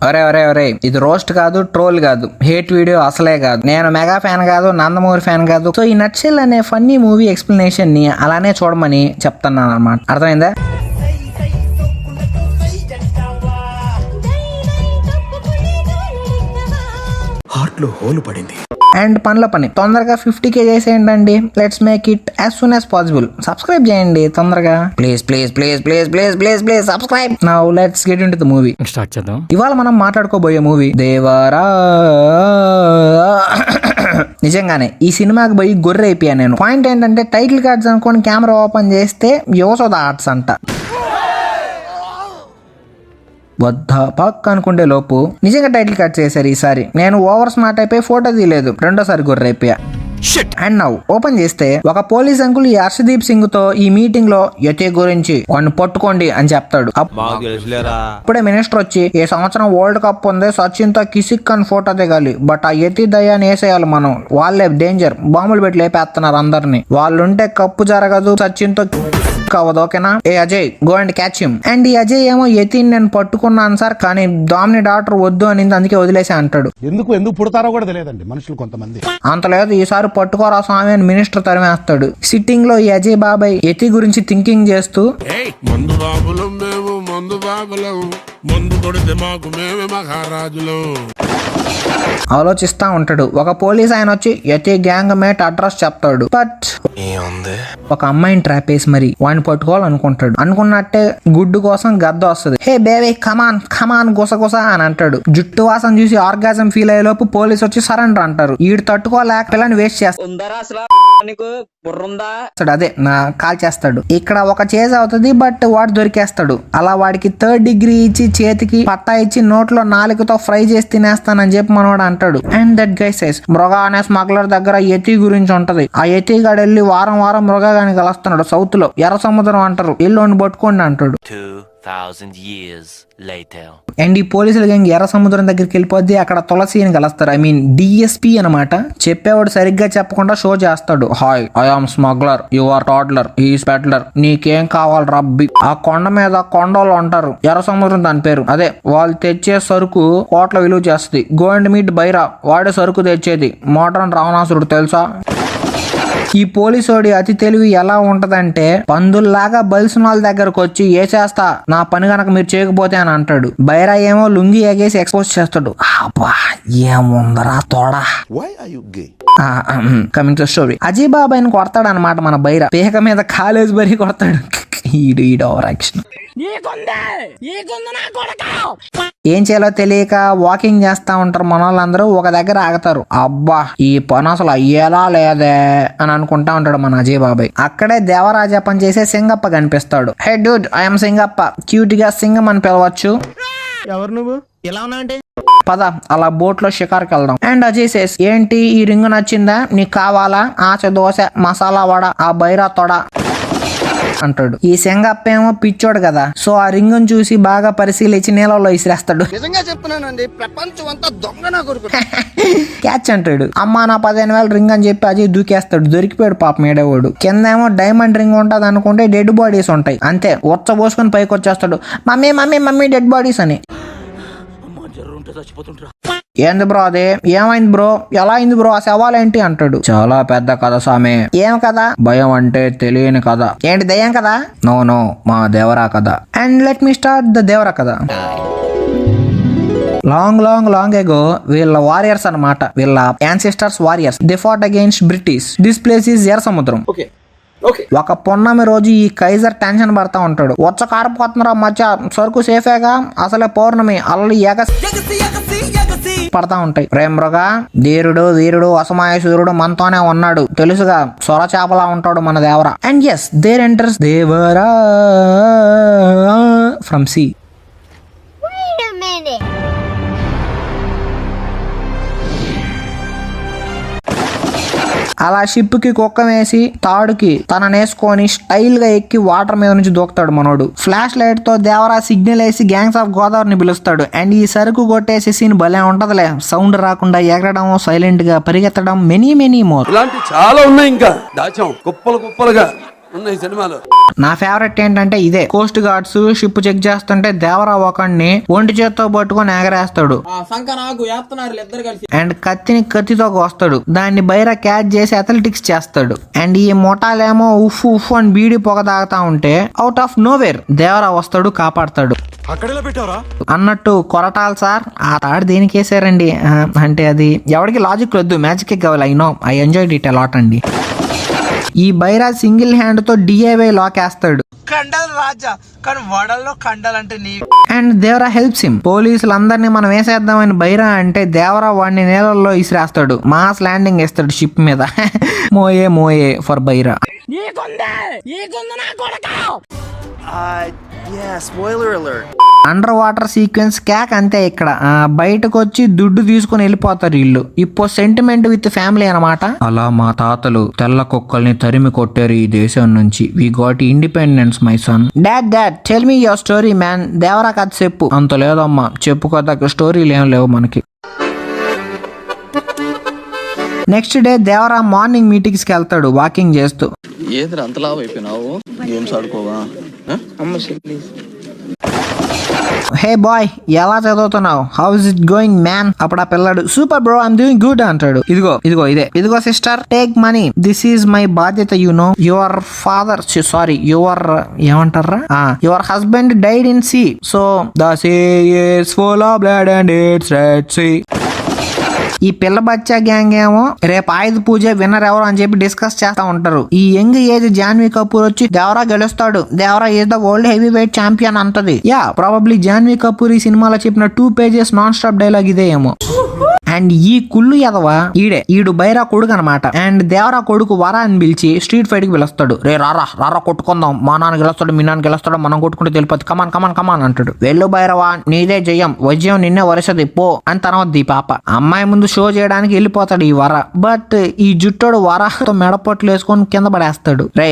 ఒరే ఒరే ఒరే, ఇది రోస్ట్ కాదు, ట్రోల్ కాదు, హేట్ వీడియో అసలే కాదు. నేను మెగా ఫ్యాన్ కాదు, నందమూరి ఫ్యాన్ కాదు. సో ఈ నట్సెల్ అనే ఫన్నీ మూవీ ఎక్స్ప్లెనేషన్ ని అలానే చూడమని చెప్తున్నాను అనమాట. అర్థమైందా? హార్ట్ లో హోల్ పడింది. అండ్ పనిలో పని తొందరగా 50K చేసేయండి. Let's make it as soon as possible. Subscribe చేయండి తొందరగా, please please please please please please please subscribe. Now let's get into the movie. Start చేద్దాం. ఇవాళ మనం మాట్లాడుకోబోయే మూవీ దేవరా. నిజంగానే ఈ సినిమాకి పోయి గొర్రె అయిపోయాను నేను. పాయింట్ ఏంటంటే టైటిల్ కార్డ్స్ అనుకోని కెమెరా ఓపెన్ చేస్తే యోసోద ఆర్ట్స్ అంట. వద్ద పక్ అనుకుంటే లోపు నిజంగా టైటిల్ కట్ చేశారు. ఈసారి నేను ఓవర్ స్మార్ట్ అయిపోయి ఫోటో తీయలేదు, రెండోసారి గొర్రె అయిపోయా. అండ్ నౌ ఓపెన్ చేస్తే ఒక పోలీస్ అంకుల్ ఈ హర్షదీప్ సింగ్ తో ఈ మీటింగ్ లో యతి గురించి వాడిని పట్టుకోండి అని చెప్తాడు. అప్పుడే మినిస్టర్ వచ్చి ఈ సంవత్సరం వరల్డ్ కప్ ఉంది, సచిన్ తో కిసిక్ అని ఫోటో దిగాలి, బట్ ఆ యతి దయాన్ని వేసేయాలి మనం, వాళ్ళే డేంజర్, బాంబులు పెట్టి లేపేస్తున్నారు అందరినీ, వాళ్ళుంటే కప్పు జరగదు, సచిన్ తో కావదు, ఓకేనా? ఏ Ajay go and catch him. And ఈ అజయ్ ఏమో యతిని నేను పట్టుకున్నాను సార్, కానీ డామిని డాక్టర్ వద్దు అనింది, అందుకే వదిలేసి అంటాడు. ఎందుకు పుడతారో కూడా తెలియదండి మనుషులు కొంతమంది. అంత లేదు, ఈసారి పట్టుకోరా స్వామి అని మినిస్టర్ తరిమేస్తాడు. సిట్టింగ్ లో ఈ అజయ్ బాబాయ్ యతి గురించి థింకింగ్ చేస్తూ మందు బాబులం మేము, మందు బాబులం, మందు కొడితే మాకు మేమే మహారాజులం ఆలోచిస్తా ఉంటాడు. ఒక పోలీస్ ఆయన వచ్చి యతి గ్యాంగ్ మేట్ అడ్రస్ చెప్తాడు. బట్ ఒక అమ్మాయిని ట్రాప్ వేసి మరి వాడిని పట్టుకోవాలనుకుంటాడు. అనుకున్నట్టే గుడ్డు కోసం గద్ద వస్తుంది. హే బేబీ కమాన్ కమాన్ గుసగుస అని అంటాడు. జుట్టు వాసన చూసి ఆర్గాజం ఫీల్ అయ్యే లోపు పోలీస్ వచ్చి సరెండర్ అంటారు. ఈడు తట్టుకోలేక పిల్లని వేస్ట్ చేస్తాడు. అదే నా కాల్ చేస్తాడు. ఇక్కడ ఒక చేజ్ అవుతుంది, బట్ వాడు దొరికేస్తాడు. అలా వాడికి 3rd డిగ్రీ ఇచ్చి చేతికి పట్టా ఇచ్చి నోట్లో నాలుగుతో ఫ్రై చేసి తినేస్తానని చెప్పి మనవాడు అంటాడు. అండ్ దట్ గై సేస్ మృగా అనే స్మగ్లర్ దగ్గర యతి గురించి ఉంటది. ఆ యతి గాడు వెళ్ళి వారం వారం మృగాగాని కలుస్తున్నాడు. సౌత్ లో ఎర్ర సముద్రం అంటారు, ఎల్లుని పట్టుకోండి అంటాడు. 2000 years later. అండ్ ఈ పోలీసుల గ్యాంగ్ ఎర్ర సముద్రం దగ్గరికి వెళ్ళిపోద్ది. అక్కడ తులసిని కలుస్తారు. ఐ మీన్ డిఎస్పీ అనమాట. చెప్పేవాడు సరిగ్గా చెప్పకుండా షో చేస్తాడు. Hi I am smuggler, you are toddler, is peddler, నీకేం కావాలి రబ్బి. ఆ కొండ మీద కొండలు ఉంటారు, ఎర్ర సముద్రం దాని పేరు. అదే వాళ్ళు తెచ్చే సరుకు కోట్ల విలువ చేస్తుంది. గో అండ్ మీట్ బైరా, వాడే సరుకు తెచ్చేది. మోడర్న్ రావణాసురుడు తెలుసా? ఈ పోలీసోడి అతి తెలివి ఎలా ఉంటదంటే పందుల్లాగా బలిసిన వాళ్ళ దగ్గరకు వచ్చి ఏ చేస్తా నా పని గనక మీరు చేయకపోతే అని అంటాడు. బైరా ఏమో లుంగి ఎగేసి ఎక్స్పోజ్ చేస్తాడు. అబ్బా ఏముందరా తోడా. Coming to story. అజయ్ బాబాయ్ని కొడతాడు అనమాట మన బైరా. పీక మీద కాలేజ్ బరి కొడతాడు. ఈడు ఓవర్ యాక్షన్. ఏం చేయాలో తెలియక వాకింగ్ చేస్తా ఉంటారు మన వాళ్ళందరూ. ఒక దగ్గర ఆగుతారు. అబ్బా ఈ పని అసలు అయ్యేలా లేదే అని అనుకుంటా ఉంటాడు మన అజయ్ బాబాయ్. అక్కడే దేవరాజా పని చేసే సింగప్ప కనిపిస్తాడు. హే డ్యూడ్ ఐఎమ్ సింగప్ప, క్యూట్ గా సింగం అని పిలవచ్చు. ఎవరు నువ్వు, ఎలా ఉన్నా అంటే? పద అలా బోట్ లో షికార్కి వెళ్దాం. అండ్ అజయ్ సేస్ ఏంటి ఈ రింగ్ నచ్చిందా, నీకు కావాలా, ఆచ దోశ మసాలా వడ ఆ బైరా తొడ అంటాడు. ఈ సింగప్ప ఏమో పిచ్చోడు కదా, సో ఆ రింగ్ చూసి బాగా పరిశీలించి నీళ్ళలో ఇసిరేస్తాడు. నిజంగా చెప్తున్నానండి, ప్రపంచం అంతా దొంగ నా కొడుకు. క్యాచ్ అంటాడు. అమ్మా నా 15,000 రింగ్ అని చెప్పి అజయ్ దూకేస్తాడు. దొరికిపోయాడు పాపం ఏడేవాడు. కింద ఏమో డైమండ్ రింగ్ ఉంటది అనుకుంటే డెడ్ బాడీస్ ఉంటాయి. అంతే ఉచ్చ పోసుకొని పైకి వచ్చేస్తాడు. Mummy mummy mummy dead bodies అని. ఏంది బ్రో అదే, ఏమైంది బ్రో, ఎలా అయింది బ్రో, ఆ సవాలేంటి అంటాడు. చాలా పెద్ద కథ సామే. ఏం కదా? భయం అంటే తెలియని కథ. ఏంటి దయ్యం కదా? నో నో మా దేవరా కథ. And let me start the Devara కథ. లాంగ్ లాంగ్ లాంగ్ ఎగో వీళ్ళ వారియర్స్ అనమాట, వీళ్ళ ancestors warriors, they fat against British. This place is ఎర్ర సముద్రం. ఒక పొన్నమి రోజు ఈ కైజర్ టెన్షన్ పడతా ఉంటాడు. వచ్చ కారపోతున్నారా మధ్య సరుకు సేఫేగా, అసలే పౌర్ణమి అల్లలు పడతా ఉంటాయి. ప్రేమగా ధీరుడు వీరుడు అసమాయసూరుడు మనతోనే ఉన్నాడు తెలుసుగా, సొర చేపలా ఉంటాడు మన Devara. And as there enters Devara from sea. అలా షిప్ కి కుక్క వేసి తాడుకి తననేసుకొని స్టైల్ గా ఎక్కి వాటర్ మీద నుంచి దూకుతాడు మనోడు. ఫ్లాష్ లైట్ తో దేవరా సిగ్నల్ వేసి గ్యాంగ్స్ ఆఫ్ గోదావరిని పిలుస్తాడు. అండ్ ఈ సరుకు కొట్టేసి సీన్ భలే ఉంటదిలే. సౌండ్ రాకుండా ఎగరడం, సైలెంట్ గా పరిగెత్తడం, మెనీ మెనీ మోర్. ఇలాంటి చాలా ఉన్నాయి, ఇంకా దాచాం కుప్పలు కుప్పలుగా. ఉన్నాయి సినిమాలు. నా ఫేవరెట్ ఏంటంటే ఇదే, కోస్ట్ గార్డ్స్ షిప్ చెక్ చేస్తుంటే దేవరా ఒకడిని ఒంటి చేత్తో పట్టుకొని ఎగరేస్తాడు అండ్ కత్తిని కత్తితో కోస్తాడు. దాన్ని బైరా క్యాచ్ చేసి అథ్లెటిక్స్ చేస్తాడు. అండ్ ఈ మొటాలేమో ఉఫ్ ఉఫ్ అని బీడి పొగ తాగుతా ఉంటే అవుట్ ఆఫ్ నోవేర్ దేవరా వస్తాడు, కాపాడతాడు. అక్కడెలా పెట్టావరా? అన్నట్టు కొరటాలు సార్ ఆ తాడు దేనికి వేసారండి అంటే అది ఎవరికి లాజిక్ వద్దు, మ్యాజిక్ కావాలి. I know, I enjoyed it a lot అండి. ఈ బైరా సింగిల్ హ్యాండ్ తో డిఐవై లాక్ వేస్తాడు కండలు రాజా, కానీ వడల్లో కండలు అంటే నీ. And Devara helps him. పోలీసులందరినీ మనం వేసేద్దామని బైరా అంటే దేవరా వాడిని నీళ్ళల్లో ఇసిరేస్తాడు, మాస్ ల్యాండింగ్ వేస్తాడు షిప్ మీద. మోయే మోయే for Bhaira. Under water sequence క్యాక్ అంతే. ఇక్కడ బయటకు వచ్చి దుడ్డు తీసుకుని వెళ్ళిపోతారు వీళ్ళు. ఇప్పుడు సెంటిమెంట్ విత్ ఫ్యామిలీ అన్నమాట. అలా మా తాతలు తెల్ల కుక్కల్ని తరిమి కొట్టారు ఈ దేశం నుంచి. We got independence my son. Dad tell me your story man. Devara కథ చెప్పు. అంత లేదమ్మా, చెప్పుకోదగ్గ స్టోరీలు ఏం లేవు మనకి. Next day Devara morning meetings కి వెళ్తాడు వాకింగ్ చేస్తూ. ఏదిరా అంతలా అయిపోయినావు? గేమ్స్ ఆడుకోవా? హే బాయ్, ఎలా చదువుతున్నావు? How is it going man? అప్పుడు ఆ పిల్లాడు super bro, I'm doing good అంటాడు. ఇదిగో sister, take money, this is my బాధ్యత. You know your father, sorry your ఏమంటారా, your husband died in sea, so the sea is full of blood and it's red sea. ఈ పిల్ల బచ్చా gang ఏమో రేపు ఆయుధ పూజ winner ఎవరు అని చెప్పి డిస్కస్ చేస్తా ఉంటారు. ఈ యంగ్ ఏజ్ జాన్వీ కపూర్ వచ్చి దేవరా గెలుస్తాడు, Devara is the world heavy weight champion అంటది. యా ప్రాబబ్లీ జాన్వీ కపూర్ ఈ సినిమాలో చెప్పిన 2 pages నాన్ స్టాప్ డైలాగ్ ఇదే ఏమో. అండ్ ఈ కుళ్ళు ఎదవా ఈడు బైరా కొడుకు అనమాట. అండ్ దేవరా కొడుకు వరా అని పిలిచి స్ట్రీట్ ఫైట్ కి పిలుస్తాడు. రే రారా కొట్టుకుందాం, మా నాన్న గెలుస్తాడు, మీ నాన్న గెలుస్తాడు, మనం కొట్టుకుంటే తెలిపతి, కమాన్ కమాన్ కమాన్ అంటాడు. వెళ్ళు బైరవా, నీదే జయం, వజ్యం నిన్నే వరుసది పో అని తర్వాత ఈ పాప అమ్మాయి ముందు షో చేయడానికి వెళ్ళిపోతాడు ఈ వర. బట్ ఈ జుట్టోడు వరాతో మెడపొట్లు వేసుకొని కింద పడేస్తాడు. రే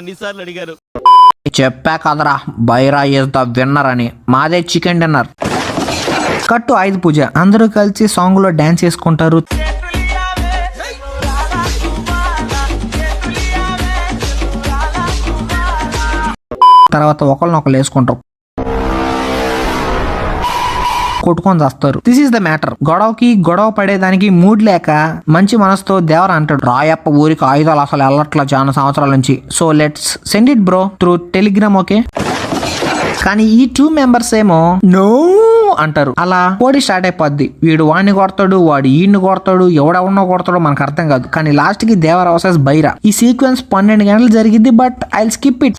అన్నిసార్లు అడిగారు, చెప్పా కదరా బైరా ఈజ్ ద విన్నర్ అని. మాదే చికెన్ డిన్నర్. కట్టు ఆయుధ పూజ. అందరూ కలిసి సాంగ్ లో డాన్స్ చేసుకుంటారు. తర్వాత ఒకళ్ళనొకళ్ళు వేసుకుంటారు, కొట్టుకొని చేస్తారు. This is the matter. గొడవ పడేదానికి మూడ్ లేక మంచి మనసుతో దేవర అంటాడు, రాయప్ప ఊరికి ఆయుధాలు అసలు వెళ్ళట్లా చాలా సంవత్సరాల నుంచి, so let's send it bro through Telegram, okay. కానీ ఈ 2 members ఏమో నో అంటారు. అలా పోటీ స్టార్ట్ అయిపోద్ది. వీడు వాడిని కొడతాడు, వాడు ఈయన్ని కొడతాడు, ఎవడెవడో కొడతాడో మనకు అర్థం కాదు. కానీ లాస్ట్ కి దేవర వర్సెస్ బైరా. ఈ సీక్వెన్స్ 12 గంటలు జరిగింది, but I will skip it.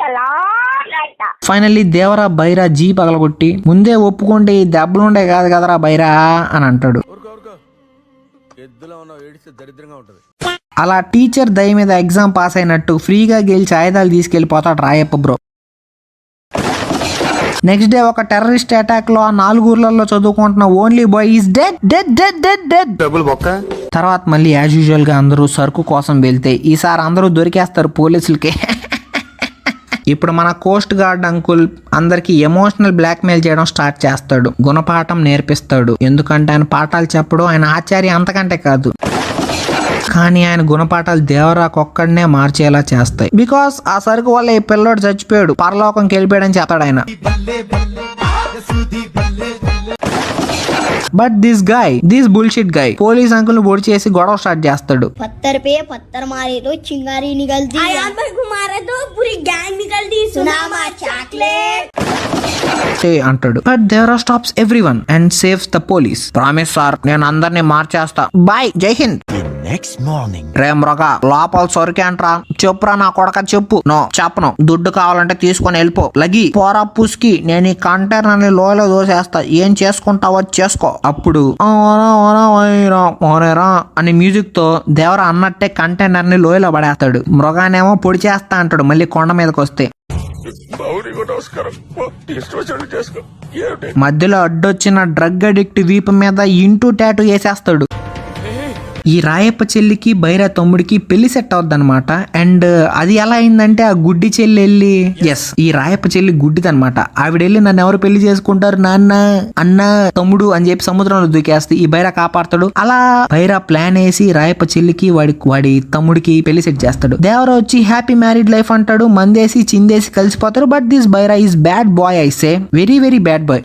Finally Devara Bhaira ji పగలగొట్టి, ముందే ఒప్పుకోండి దెబ్బలుండే కాదు కదరా బైరా అని అంటాడు. అలా టీచర్ దయ మీద ఎగ్జామ్ పాస్ అయినట్టు ఫ్రీగా గెలిచి ఆయుధాలు తీసుకెళ్లిపోతాడు రాయప్ప బ్రో. నెక్స్ట్ డే ఒక టెర్రరిస్ట్ అటాక్ లో ఆ 4 ఊర్లలో చదువుకుంటున్న ఓన్లీ బాయ్ ఈస్ డెడ్. తర్వాత మళ్ళీ యాజ్ యూజువల్ గా అందరూ సరుకు కోసం వెళ్తే ఈసారి అందరూ దొరికేస్తారు పోలీసులకి. ఇప్పుడు మన కోస్ట్ గార్డ్ అంకుల్ అందరికి ఎమోషనల్ బ్లాక్ మెయిల్ చేయడం స్టార్ట్ చేస్తాడు. గుణపాఠం నేర్పిస్తాడు. ఎందుకంటే ఆయన పాఠాలు చెప్పడం ఆయన ఆచార్య అంతకంటే కాదు. కానీ ఆయన గుణపాఠాలు దేవరాకొక్కడనే మార్చేలా చేస్తాయి. బికాస్ ఆ సరుకు వల్ల ఈ పిల్లోడు చచ్చిపోయాడు, పరలోకంకి వెళ్ళిపోయాడని చెప్తాడు ఆయన. But this bullshit guy police uncle బొడి చేసి గొడవ స్టార్ట్ చేస్తాడు. पत्थर पे पत्थर मारे तो चिंगारी निकलती, आयात पर घुमारे तो पूरी गैंग निकलती, सुनामा चॉकलेट అంటాడు. But Devara stops everyone and saves the police. Promise sir, నేను అందరినీ మార్చేస్తా, బాయ్, జై హింద్. నెక్స్ట్ మార్నింగ్, రే మృగ, లోపల సొరికి అంట్రా, చెప్పురా నా కొడక చెప్పు. నో చెప్పను, దుడ్డు కావాలంటే తీసుకొని వెళ్ళిపో. లగి పోరా పుస్కి, నేను ఈ కంటైనర్ ని లోయలో దోసేస్తా, ఏం చేసుకుంటావో చేసుకో. అప్పుడు అని మ్యూజిక్ తో దేవరా అన్నట్టే కంటైనర్ ని లోయలో పడేస్తాడు. మృగానేమో పొడి చేస్తా అంటాడు మళ్ళీ కొండ మీదకి వస్తే. మధ్యలో అడ్డొచ్చిన డ్రగ్ అడిక్ట్ వీపు మీద ఇంటూ టాటూ వేసేస్తాడు. ఈ రాయప్ప చెల్లికి బైరా తమ్ముడికి పెళ్లి సెట్ అవుద్ది అనమాట. అండ్ అది ఎలా అయిందంటే ఆ గుడ్డి చెల్లి వెళ్ళి ఈ రాయప్ప చెల్లి గుడ్డిది అనమాట. ఆవిడ వెళ్ళి నన్ను ఎవరు పెళ్లి చేసుకుంటారు నాన్న అన్న తమ్ముడు అని చెప్పి సముద్రంలో దూకేస్తే ఈ బైరా కాపాడతాడు. అలా బైరా ప్లాన్ వేసి రాయప్ప చెల్లికి వాడి తమ్ముడికి పెళ్లి సెట్ చేస్తాడు. దేవరా వచ్చి హ్యాపీ మ్యారీడ్ లైఫ్ అంటాడు. మందేసి చిందేసి కలిసిపోతారు. But this Bhaira is bad boy. I say very very bad boy.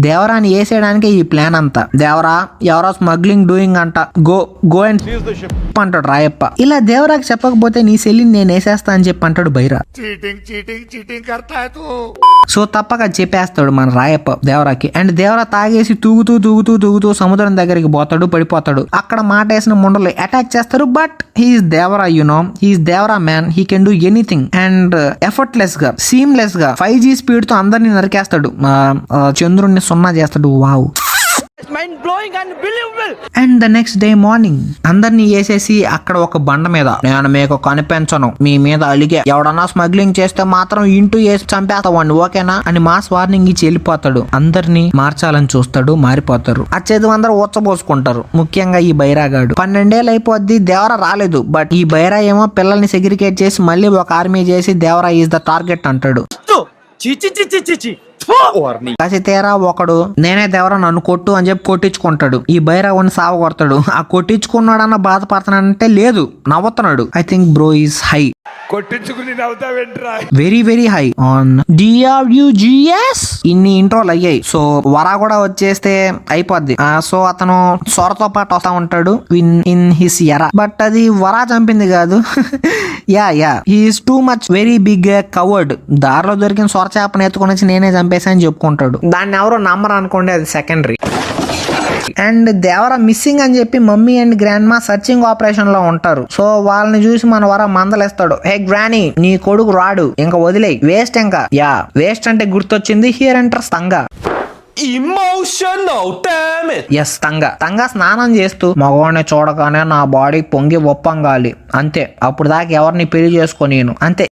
దేవరాని వేసేయడానికి ఈ ప్లాన్ అంతా. దేవరా ఎవరో స్మగ్లింగ్ డూయింగ్ అంట, గో అండ్ అంటాడు రాయప్ప. ఇలా దేవరాకి చెప్పకపోతే నీ సెల్లిని నేను వేసేస్తా అని చెప్పి అంటాడు బైరా. సో తప్పక చెప్పేస్తాడు మన రాయప్ప దేవరాకి. అండ్ దేవరా తాగేసి తూగుతూ సముద్రం దగ్గరికి పోతాడు, పడిపోతాడు. అక్కడ మాట వేసిన ముండలు అటాక్ చేస్తారు. But he's Devara, he's Devara man. He can do anything. And effortless గా, సీమ్లెస్ గా 5G స్పీడ్ తో అందరినీ నరికేస్తాడు. చంద్రుడిని సున్నా చేస్తాడు. Wow. And the next day morning అందరినీ వేసేసి అక్కడ ఒక బండ మీద నేను మీకు కనిపించను, మీ మీద అలిగే, ఎవడన్నా స్మగ్లింగ్ చేస్తే మాత్రం ఇంటూ వేసి చంపేస్తావండి ఓకేనా అని మాస్ వార్నింగ్ ఇచ్చి వెళ్ళిపోతాడు. అందరినీ మార్చాలని చూస్తాడు, మారిపోతారు. అచ్చేది అందరూ ఊచబోసుకుంటారు. ముఖ్యంగా ఈ బైరాగాడు. 12 ఏళ్ళు అయిపోద్ది, దేవరా రాలేదు. బట్ ఈ బైరా ఏమో పిల్లల్ని సెగ్రిగేట్ చేసి మళ్ళీ ఒక ఆర్మీ చేసి దేవరా ఈజ్ ద టార్గెట్ అంటాడు. కాసి తీరా ఒకడు నేనే దేవరా నన్ను కొట్టు అని చెప్పి కొట్టించుకుంటాడు. ఈ బైరాగుని సావ కొడతాడు. ఆ కొట్టించుకున్నాడన్న బాధపడుతున్నాడంటే లేదు, నవ్వుతున్నాడు. I think bro is high, కొట్టించుకుని నవ్వుతావేంట్రా? Very very high on DRUGS. ఇన్ని ఇంట్రోలు అయ్యాయి. సో వరా కూడా వచ్చేస్తే అయిపోద్ది. సో అతను సొరతో పాటు వస్తా ఉంటాడు ఇన్ హిస్ ఎరా. బట్ అది వరా చంపింది కాదు. Yeah he's too much very big covered. దారిలో దొరికిన సొర చేపను ఎత్తుకొని వచ్చి నేనే చంపేసా అని చెప్పుకుంటాడు. దాన్ని ఎవరో నమ్మరు అనుకోండి, అది సెకండరీ. అండ్ దేవరా మిస్సింగ్ అని చెప్పి మమ్మీ అండ్ గ్రాండ్ మా సర్చింగ్ ఆపరేషన్ లో ఉంటారు. సో వాళ్ళని చూసి మన వర మందలేస్తాడు. హే గ్రానీ, నీ కొడుకు రాడు, ఇంకా వదిలే, వేస్ట్. ఇంకా వేస్ట్ అంటే గుర్తొచ్చింది, హియర్ ఎంటర్స్ తంగా. తంగా స్నానం చేస్తూ మగవాడిని చూడగానే నా బాడీ పొంగి ఒప్పంగాలి అంతే, అప్పుడు దాకా ఎవరిని పెళ్లి చేసుకోనేను అంతే.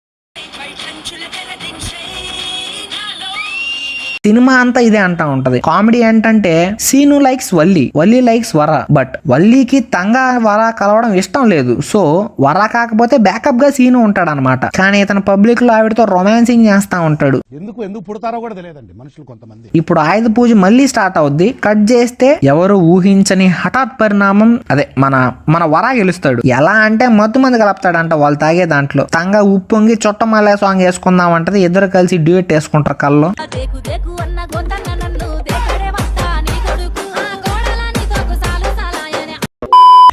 సినిమా అంతా ఇదే అంటా ఉంటది. కామెడీ ఏంటంటే సీను లైక్స్ వల్లి లైక్స్ వర. బట్ వల్లికి తంగా వర కలవడం ఇష్టం లేదు. సో వర కాకపోతే బ్యాకప్ గా సీను ఉంటాడు అనమాట. కానీ ఇతను పబ్లిక్ లో ఆవిడతో రొమాన్సింగ్ చేస్తా ఉంటాడు. ఎందుకు పుడతారో కూడా తెలియదండి మనుషులు కొంతమంది. ఇప్పుడు ఆయుధ పూజ మళ్ళీ స్టార్ట్ అవుద్ది. కట్ చేస్తే ఎవరు ఊహించని హఠాత్ పరిణామం, అదే మన వర గెలుస్తాడు. ఎలా అంటే మత్తు మంది కలుపుతాడంట వాళ్ళు తాగే దాంట్లో. తంగా ఉప్పొంగి చుట్టమల్లే సాంగ్ వేసుకుందాం అంటది. ఇద్దరు కలిసి డ్యూయట్ వేసుకుంటారు కల్లో.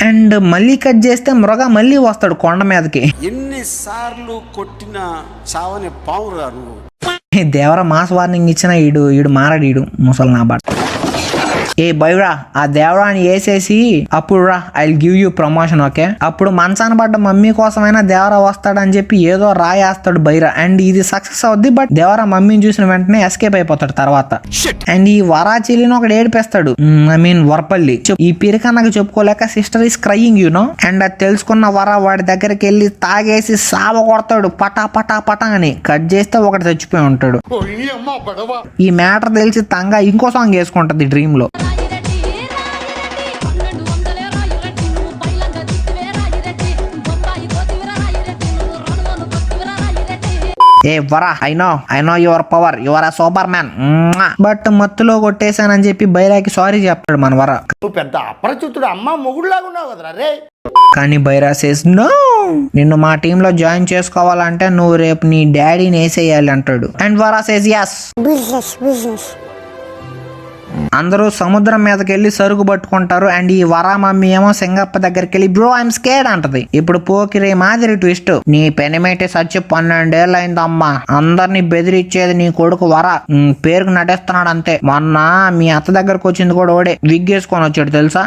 అండ్ మళ్ళీ కట్ చేస్తే మృగ మళ్ళీ వస్తాడు కొండ మీదకి. ఎన్నిసార్లు కొట్టిన చావని పావురా నువ్వు. దేవర మాస్ వార్నింగ్ ఇచ్చిన ఈడు మారాడు, ఈడు ముసలి నా బాట. ఏ బైరా, ఆ దేవరాని వేసేసి అప్పుడు రా, I will give you promotion okay. అప్పుడు మంచాన పడ్డ మమ్మీ కోసమైనా దేవరా వస్తాడని చెప్పి ఏదో రాయేస్తాడు బైరా. అండ్ ఇది సక్సెస్ అవుద్ది. బట్ దేవరా మమ్మీని చూసిన వెంటనే ఎస్కేప్ అయిపోతాడు తర్వాత. అండ్ ఈ వరా చెల్లిని ఒకటి ఏడిపేస్తాడు, ఐ మీన్ వరపల్లి. ఈ పిరికన్నకు చెప్పుకోలేక సిస్టర్ ఈస్ క్రయింగ్ అండ్ అది తెలుసుకున్న వరా వాడి దగ్గరికి వెళ్ళి తాగేసి సావ కొడతాడు పటా పటా పటా అని. కట్ చేస్తే ఒకటి చచ్చిపోయి ఉంటాడు. ఈ మ్యాటర్ తెలిసి తంగా ఇంకో సాంగ్ వేసుకుంటది డ్రీమ్ లో. ఏ వరా, I know your power, your a super man. But మత్తులో కొట్టేశానని చెప్పి బైరాకి సారీ చెప్తాడు మన వర. నువ్వు పెద్ద అపరిచితుడు, అమ్మ మొగుడులాగా ఉన్నావు కదరా రే. కానీ బైరా సేస్ నో, నిన్ను మా టీమ్ లో జాయిన్ చేసుకోవాలంటే నువ్వు రేపు నీ డాడీని వేసేయాలి అంటాడు. And Vara says yes. అందరూ సముద్రం మీదకి వెళ్ళి సరుకు పట్టుకుంటారు. అండ్ ఈ వరా మమ్మీ ఏమో సింగప్ప దగ్గరికి వెళ్ళి బ్రో ఐఎమ్ స్కేర్డ్ అంటది. ఇప్పుడు పోకిరే మాదిరి ట్విస్ట్, నీ పెనిమేటి సచ్చి 12 ఏళ్ళు అయిందమ్మా, అందరినీ బెదిరిచ్చేది నీ కొడుకు వరా, పేరుకు నటిస్తున్నాడు అంతే. మొన్న మీ అత్త దగ్గరకు వచ్చింది కూడా ఓడే, విగ్ వేసుకొని వచ్చాడు తెలుసా.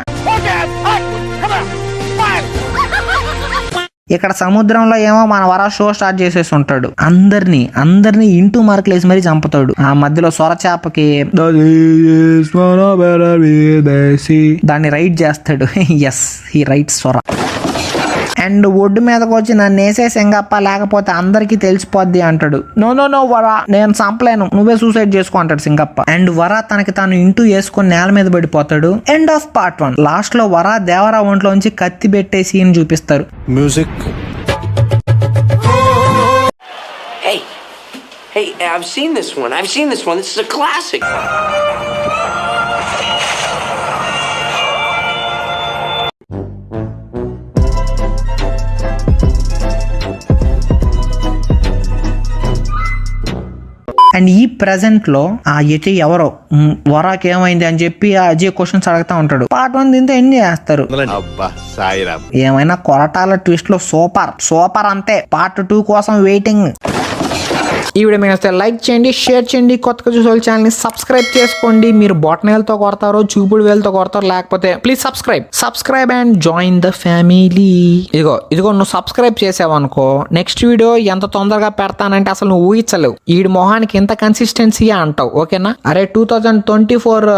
ఇక్కడ సముద్రంలో ఏమో మన వర షో స్టార్ట్ చేసేసి ఉంటాడు. అందరినీ ఇంటూ మార్కులు వేసి మరీ చంపుతాడు. ఆ మధ్యలో సొర చేపకి దాన్ని రైట్ చేస్తాడు. ఎస్, హీ రైట్ సొర. అండ్ ఒడ్డు మీదకి వచ్చి నన్ను వేసే సింగప్ప లేకపోతే అందరికీ తెలిసిపోద్ది అంటాడు. నో వరా, నేను చంపలేను, నువ్వే సూసైడ్ చేసుకో అంటాడు సింగప్ప. అండ్ వరా తనకి తాను ఇంటూ వేసుకొని నేల మీద పడిపోతాడు. End of part 1. లాస్ట్ లో వరా దేవరా ఒంట్లోంచి కత్తి పెట్టే సీన్ చూపిస్తారు. Music. Hey, I've seen this one. This is a classic. And ఈ ప్రెసెంట్ లో ఆ అజయ్ ఎవరో వరాకి ఏమైంది అని చెప్పి ఆ అజయ్ క్వశ్చన్స్ అడుగుతా ఉంటాడు. పార్ట్ 1 దీంతో ఎండ్ చేస్తారు. ఏమైనా కొరటాల ట్విస్ట్ లో సూపర్ అంతే. పార్ట్ 2 కోసం వెయిటింగ్. ఈ వీడియో మీకు నచ్చితే లైక్ చేయండి, షేర్ చేయండి. కొత్తగా చూసే వాళ్ళ ఛానల్ని సబ్స్క్రైబ్ చేసుకోండి. మీరు బొటనవేలుతో కొడతారో చూపుడు వేలుతో కొడతారో లేకపోతే please subscribe and join the family. ఇదిగో నువ్వు సబ్స్క్రైబ్ చేసావనుకో నెక్స్ట్ వీడియో ఎంత తొందరగా పెడతానంటే అసలు నువ్వు ఊహించలేవు. ఈ మొహానికి ఇంత కన్సిస్టెన్సీ అంటావు. ఓకేనా? అరే 2024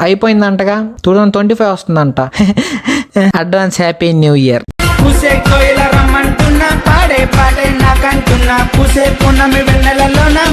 అయిపోయిందంటగా, 2025 వస్తుందంట. Advance happy new year. రమ్మంటున్నా పాడే నాకంటున్నా పూసే పున్నమి వెన్నెలలో